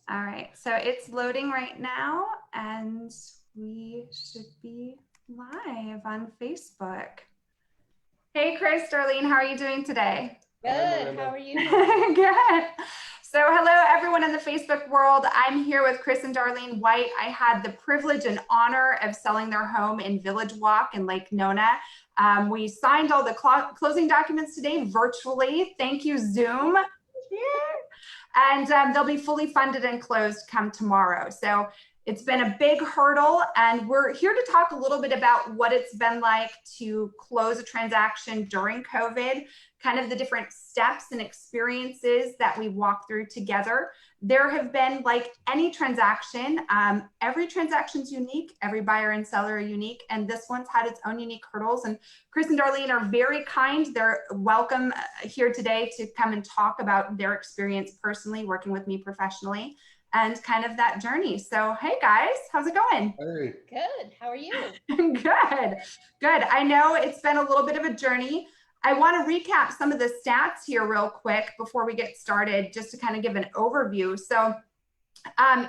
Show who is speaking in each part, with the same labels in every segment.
Speaker 1: All right, so it's loading right now, and we should be live on Facebook. Hey, Chris, Darlene, how are you doing today?
Speaker 2: Hi,
Speaker 3: Good. How
Speaker 2: Miranda.
Speaker 3: are you?
Speaker 1: Good. So, hello, everyone in the Facebook world. I'm here with Chris and Darlene White. I had the privilege and honor of selling their home in Village Walk in Lake Nona. We signed all the closing documents today virtually. Thank you, Zoom. And they'll be fully funded and closed come tomorrow. So it's been a big hurdle, and we're here to talk a little bit about what it's been like to close a transaction during COVID, kind of the different steps and experiences that we walk through together. There have been, like any transaction, every transaction's unique, every buyer and seller are unique, and this one's had its own unique hurdles. And Chris and Darlene are very kind. They're welcome here today to come and talk about their experience personally working with me professionally and kind of that journey. So, hey guys, how's it going?
Speaker 2: Hey,
Speaker 3: Good. How are you?
Speaker 1: Good, good. I know it's been a little bit of a journey. I want to recap some of the stats here real quick before we get started, just to kind of give an overview. So,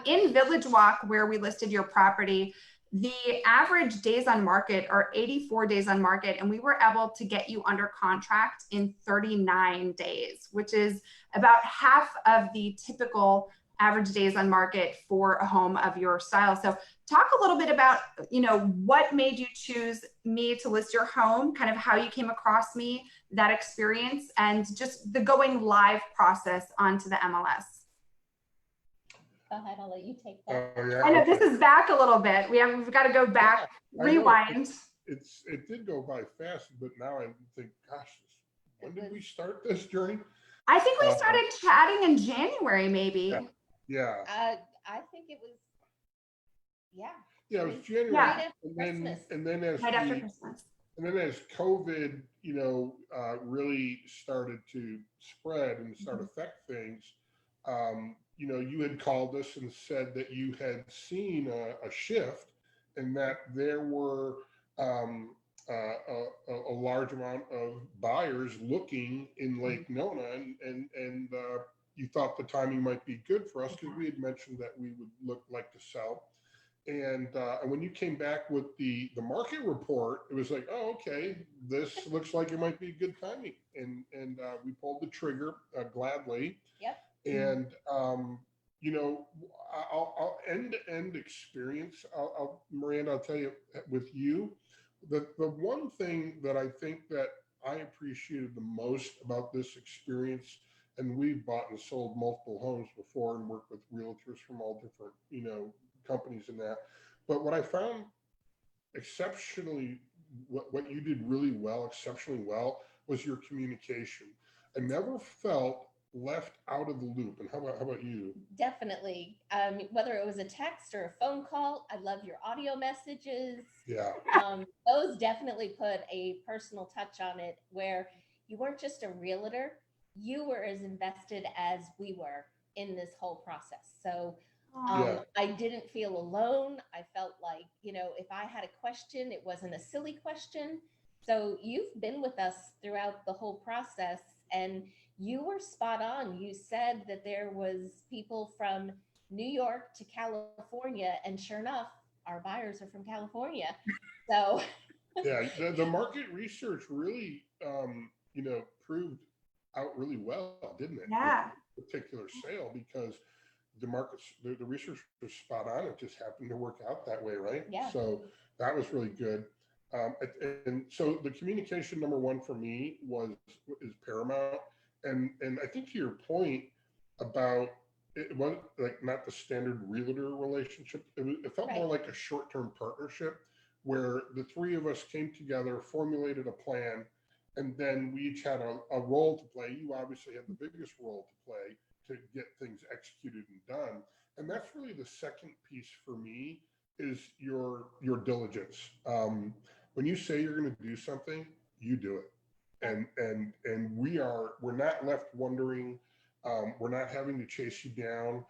Speaker 1: in Village Walk, where we listed your property, the average days on market are 84 days on market, and we were able to get you under contract in 39 days, which is about half of the typical average days on market for a home of your style. So talk a little bit about, what made you choose me to list your home, kind of how you came across me, that experience, and just the going live process onto the MLS.
Speaker 3: Go ahead. I'll let you take that.
Speaker 2: yeah,
Speaker 1: I know
Speaker 2: okay.
Speaker 1: this is back a little bit. We've got to go back,
Speaker 2: I know.
Speaker 1: rewind.
Speaker 2: It did go by fast, but now I think, gosh, when did we start this journey?
Speaker 1: I think we
Speaker 2: Uh,
Speaker 1: started chatting in January, maybe.
Speaker 2: Yeah,
Speaker 3: I think it was, yeah.
Speaker 2: yeah, it was January,
Speaker 1: Yeah.
Speaker 3: Right after Christmas.
Speaker 2: and then as
Speaker 1: Right after Christmas.
Speaker 2: and then as COVID, really started to spread and start affect things, you had called us and said that you had seen a shift, and that there were a large amount of buyers looking in Lake Nona, and you thought the timing might be good for us because we had mentioned that we would like to sell. And when you came back with the market report, it was like, oh, okay, this looks like it might be good timing, and we pulled the trigger gladly.
Speaker 3: Yep.
Speaker 2: And I'll end-to-end experience. Miranda, I'll tell you, with you, the one thing that I think that I appreciated the most about this experience, and we've bought and sold multiple homes before and worked with realtors from all different companies in that. But what I found exceptionally, what you did really well, exceptionally well, was your communication. I never felt left out of the loop. And how about you?
Speaker 3: Definitely. Whether it was a text or a phone call, I love your audio messages.
Speaker 2: Yeah,
Speaker 3: Those definitely put a personal touch on it where you weren't just a realtor, you were as invested as we were in this whole process. So
Speaker 2: yeah,
Speaker 3: I didn't feel alone. I felt like, if I had a question, it wasn't a silly question. So you've been with us throughout the whole process, and you were spot on. You said that there was people from New York to California, and sure enough, our buyers are from California. So
Speaker 2: yeah. The market research really, proved out really well, didn't it? With
Speaker 1: Yeah.
Speaker 2: this particular sale, because the research was spot on. It just happened to work out that way, right?
Speaker 3: yeah,
Speaker 2: So that was really good. And so the communication number one for me is paramount. And I think to your point about it was like not the standard realtor relationship. It felt more
Speaker 3: right.
Speaker 2: like a short-term partnership where the three of us came together, formulated a plan, and then we each had a role to play. You obviously had the biggest role to play to get things executed and done. And that's really the second piece for me is your diligence. When you say you're going to do something, you do it, and we're not left wondering. We're not having to chase you down.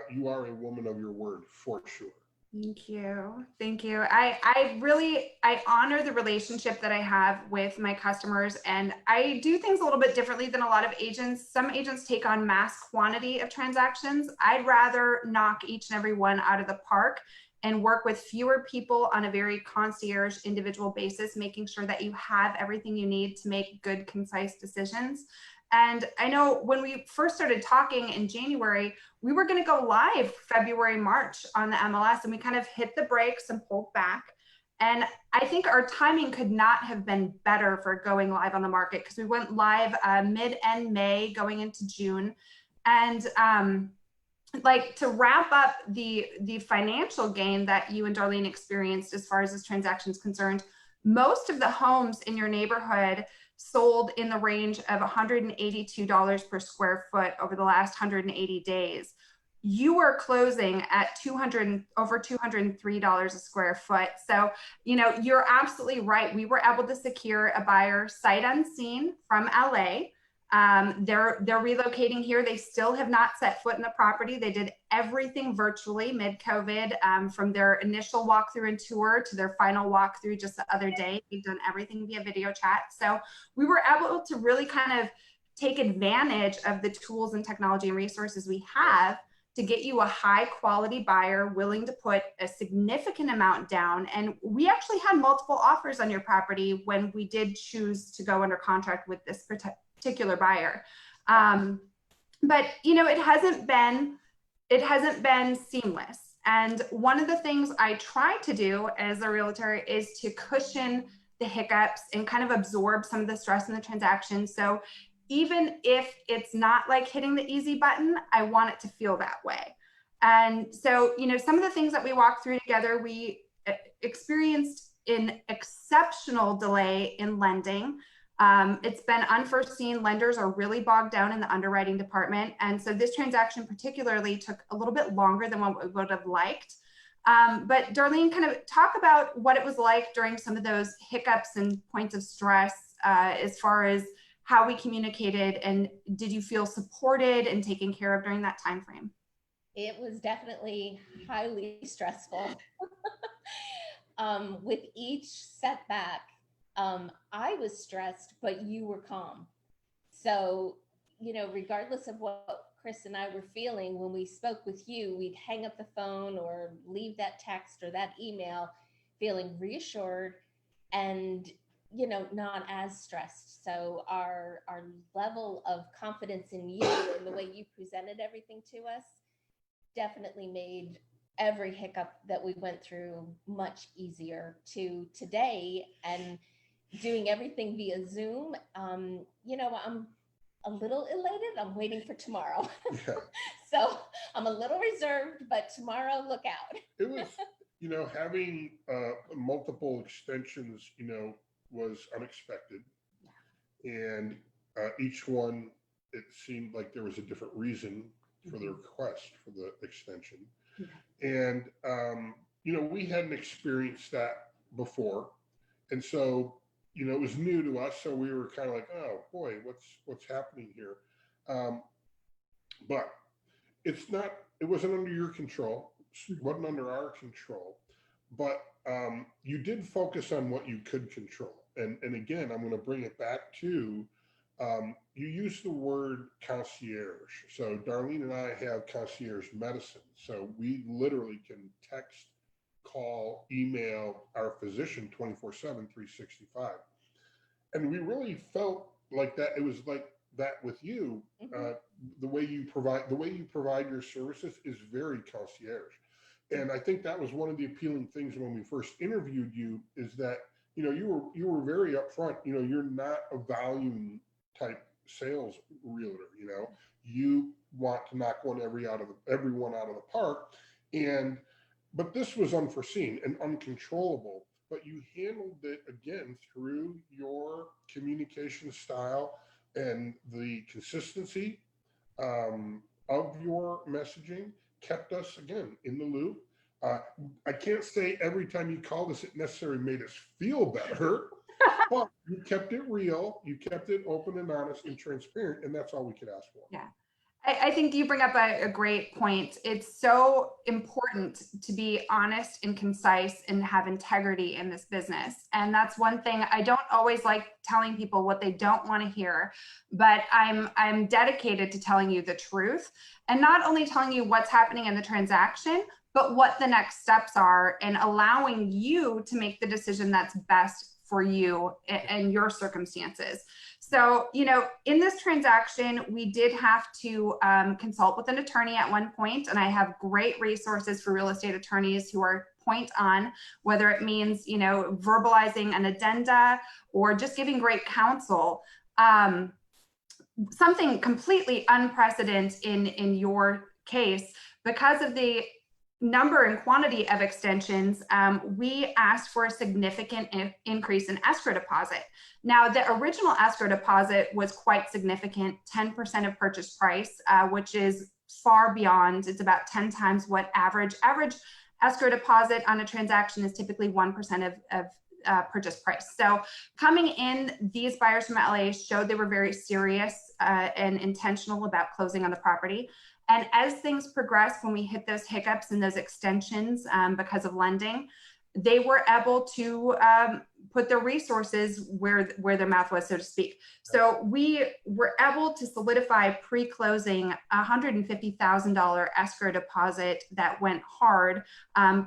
Speaker 2: You are a woman of your word for sure.
Speaker 1: Thank you. Thank you. I honor the relationship that I have with my customers, and I do things a little bit differently than a lot of agents. Some agents take on mass quantity of transactions. I'd rather knock each and every one out of the park and work with fewer people on a very concierge individual basis, making sure that you have everything you need to make good, concise decisions. And I know when we first started talking in January, we were going to go live February, March on the MLS, and we kind of hit the brakes and pulled back. And I think our timing could not have been better for going live on the market, because we went live mid-end May going into June. And like, to wrap up the financial gain that you and Darlene experienced as far as this transaction is concerned, most of the homes in your neighborhood sold in the range of $182 per square foot over the last 180 days. You were closing at over $203 a square foot. So, you know, you're absolutely right. We were able to secure a buyer sight unseen from LA. They're relocating here. They still have not set foot in the property. They did everything virtually mid-COVID, from their initial walkthrough and tour to their final walkthrough just the other day. They've done everything via video chat. So we were able to really kind of take advantage of the tools and technology and resources we have to get you a high quality buyer willing to put a significant amount down. And we actually had multiple offers on your property when we did choose to go under contract with this particular buyer. But you know, it hasn't been seamless. And one of the things I try to do as a realtor is to cushion the hiccups and kind of absorb some of the stress in the transaction. So even if it's not like hitting the easy button, I want it to feel that way. And so, you know, some of the things that we walked through together, we experienced an exceptional delay in lending. It's been unforeseen. Lenders are really bogged down in the underwriting department. And so this transaction particularly took a little bit longer than what we would have liked. But Darlene, kind of talk about what it was like during some of those hiccups and points of stress, as far as how we communicated, and did you feel supported and taken care of during that time frame?
Speaker 3: It was definitely highly stressful. With each setback, I was stressed, but you were calm. So, you know, regardless of what Chris and I were feeling when we spoke with you, we'd hang up the phone or leave that text or that email feeling reassured and, you know, not as stressed. So our level of confidence in you and the way you presented everything to us definitely made every hiccup that we went through much easier to today. And doing everything via Zoom, you know, I'm a little elated. I'm waiting for tomorrow.
Speaker 2: Yeah.
Speaker 3: So I'm a little reserved, but tomorrow, look out.
Speaker 2: It was, you know, having multiple extensions, you know, was unexpected. And each one, it seemed like there was a different reason for the request for the extension. And, you know, we hadn't experienced that before. And so, you know, it was new to us. So we were kind of like, oh boy, what's happening here? But it wasn't under your control. It wasn't under our control. But you did focus on what you could control. And again, I'm going to bring it back to, you used the word concierge. So Darlene and I have concierge medicine. So we literally can text, call, email our physician 24/7, 365. And we really felt like that. It was like that with you. The way you provide your services is very concierge. And I think that was one of the appealing things when we first interviewed you, is that, you know, you were very upfront. You know, you're not a volume type sales realtor. You know, you want to knock everyone out of the park. But this was unforeseen and uncontrollable, but you handled it again through your communication style and the consistency of your messaging kept us again in the loop. I can't say every time you called us, it necessarily made us feel better, but you kept it real, you kept it open and honest and transparent, and that's all we could ask for.
Speaker 1: Yeah. I think you bring up a great point. It's so important to be honest and concise and have integrity in this business. And that's one thing I don't always like telling people what they don't want to hear, but I'm dedicated to telling you the truth and not only telling you what's happening in the transaction, but what the next steps are and allowing you to make the decision that's best for you and your circumstances. So, in this transaction, we did have to consult with an attorney at one point, and I have great resources for real estate attorneys who are point on, whether it means, verbalizing an addenda or just giving great counsel. Something completely unprecedented in your case, because of the number and quantity of extensions, we asked for a significant increase in escrow deposit. Now, the original escrow deposit was quite significant, 10% of purchase price, which is far beyond. It's about 10 times what average escrow deposit on a transaction is typically 1% of purchase price. So coming in, these buyers from LA showed they were very serious and intentional about closing on the property. And as things progressed, when we hit those hiccups and those extensions because of lending, they were able to put their resources where their mouth was, so to speak. So we were able to solidify pre-closing $150,000 escrow deposit that went hard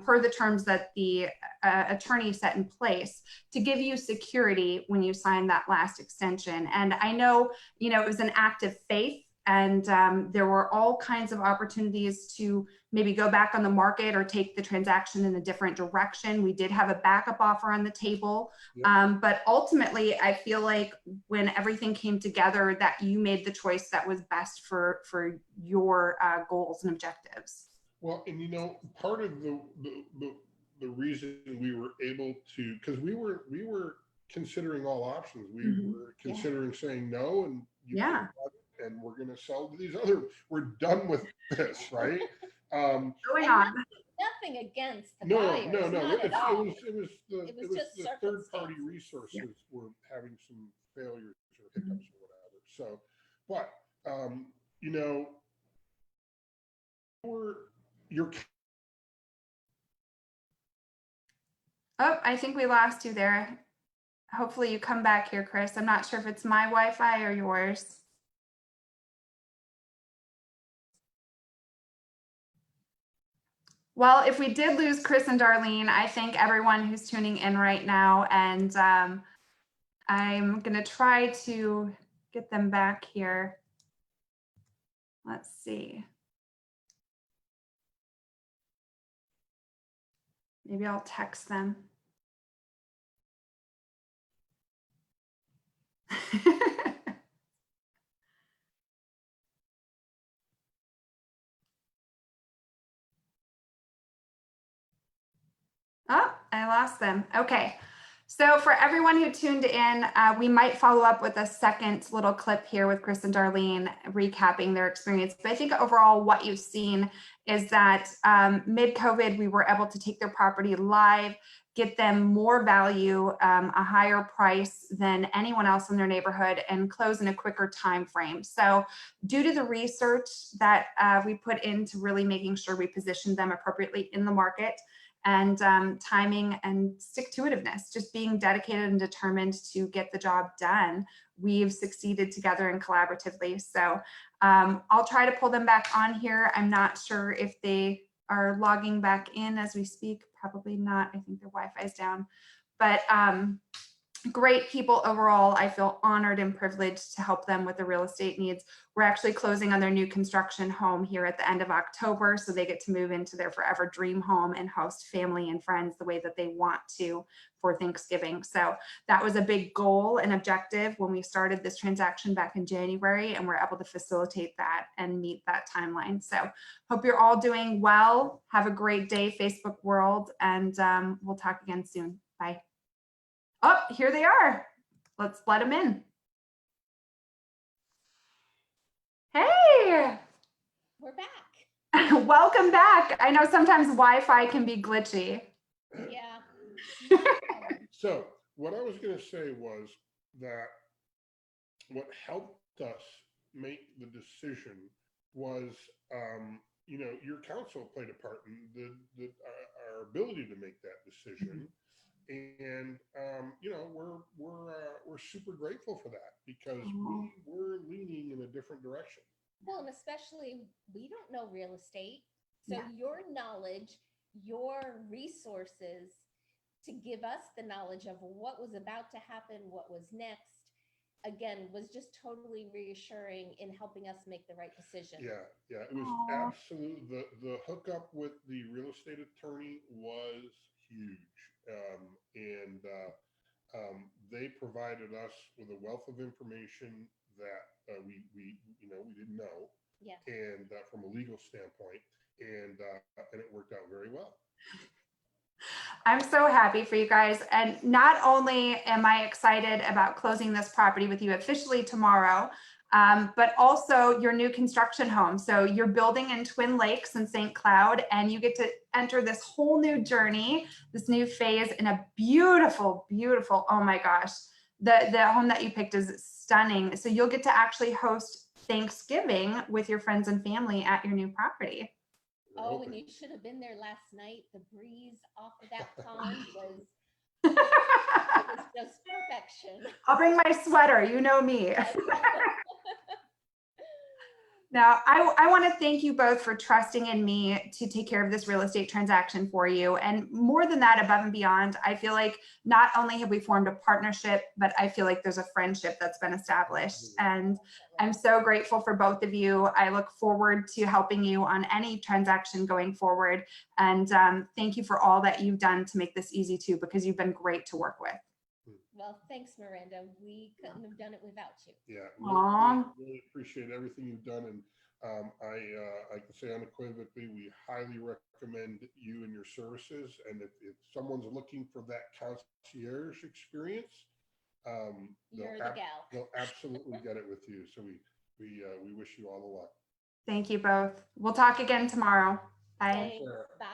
Speaker 1: per the terms that the attorney set in place to give you security when you sign that last extension. And I know, it was an act of faith. And there were all kinds of opportunities to maybe go back on the market or take the transaction in a different direction. We did have a backup offer on the table. Yep. But ultimately, I feel like when everything came together, that you made the choice that was best for your goals and objectives.
Speaker 2: Well, and part of the reason we were able to, because we were considering all options. We were considering saying no, and and we're going to sell to these other. We're done with this, right?
Speaker 1: Going on.
Speaker 3: Nothing against the
Speaker 2: buyers.
Speaker 3: No.
Speaker 2: It was just the third-party resources were having some failures or hiccups or whatever. So, but you're.
Speaker 1: Oh, I think we lost you there. Hopefully you come back here, Chris. I'm not sure if it's my Wi-Fi or yours. Well, if we did lose Chris and Darlene, I thank everyone who's tuning in right now. And I'm going to try to get them back here. Let's see. Maybe I'll text them. Oh, I lost them. Okay. So for everyone who tuned in, we might follow up with a second little clip here with Chris and Darlene recapping their experience. But I think overall what you've seen is that mid-COVID, we were able to take their property live, get them more value, a higher price than anyone else in their neighborhood, and close in a quicker time frame. So due to the research that we put into really making sure we positioned them appropriately in the market, and timing and stick-to-itiveness, just being dedicated and determined to get the job done, we've succeeded together and collaboratively. So I'll try to pull them back on here. I'm not sure if they are logging back in as we speak. Probably not. I think their Wi-Fi is down. But great people overall. I feel honored and privileged to help them with the real estate needs. We're actually closing on their new construction home here at the end of October, so they get to move into their forever dream home and host family and friends the way that they want to for Thanksgiving. So that was a big goal and objective when we started this transaction back in January, and we're able to facilitate that and meet that timeline. So hope you're all doing well. Have a great day, Facebook world, and we'll talk again soon. Bye. Oh, here they are. Let's let them in. Hey.
Speaker 3: We're back.
Speaker 1: Welcome back. I know sometimes Wi-Fi can be glitchy.
Speaker 3: Yeah.
Speaker 2: So what I was going to say was that what helped us make the decision was, your counsel played a part in our ability to make that decision. And we're super grateful for that because we were leaning in a different direction.
Speaker 3: Well, and especially we don't know real estate. So
Speaker 1: Yeah.
Speaker 3: your knowledge, your resources to give us the knowledge of what was about to happen, what was next, again, was just totally reassuring in helping us make the right decision.
Speaker 2: Yeah, it was
Speaker 1: Aw.
Speaker 2: absolute. The hookup with the real estate attorney was huge, and they provided us with a wealth of information that we didn't know,
Speaker 3: Yeah.
Speaker 2: and from a legal standpoint, and it worked out very well.
Speaker 1: I'm so happy for you guys. And not only am I excited about closing this property with you officially tomorrow, but also your new construction home. So you're building in Twin Lakes in St. Cloud, and you get to enter this whole new journey, this new phase in a beautiful, beautiful, oh my gosh, the home that you picked is stunning. So you'll get to actually host Thanksgiving with your friends and family at your new property.
Speaker 2: We're
Speaker 3: Oh,
Speaker 2: hoping.
Speaker 3: and you should have been there last night. The breeze off of that pond was it was just perfection.
Speaker 1: I'll bring my sweater, you know me.
Speaker 3: Yes.
Speaker 1: Now, I want to thank you both for trusting in me to take care of this real estate transaction for you. And more than that, above and beyond, I feel like not only have we formed a partnership, but I feel like there's a friendship that's been established. And I'm so grateful for both of you. I look forward to helping you on any transaction going forward. And thank you for all that you've done to make this easy too, because you've been great to work with.
Speaker 3: Well, thanks, Miranda. We couldn't have done it without you.
Speaker 2: Yeah,
Speaker 1: Aw.
Speaker 2: really appreciate everything you've done, and I can say unequivocally, we highly recommend you and your services. And if someone's looking for that concierge experience,
Speaker 3: You're the gal.
Speaker 2: they'll absolutely get it with you. So we wish you all the luck.
Speaker 1: Thank you both. We'll talk again tomorrow. Bye.
Speaker 3: Thanks. Bye.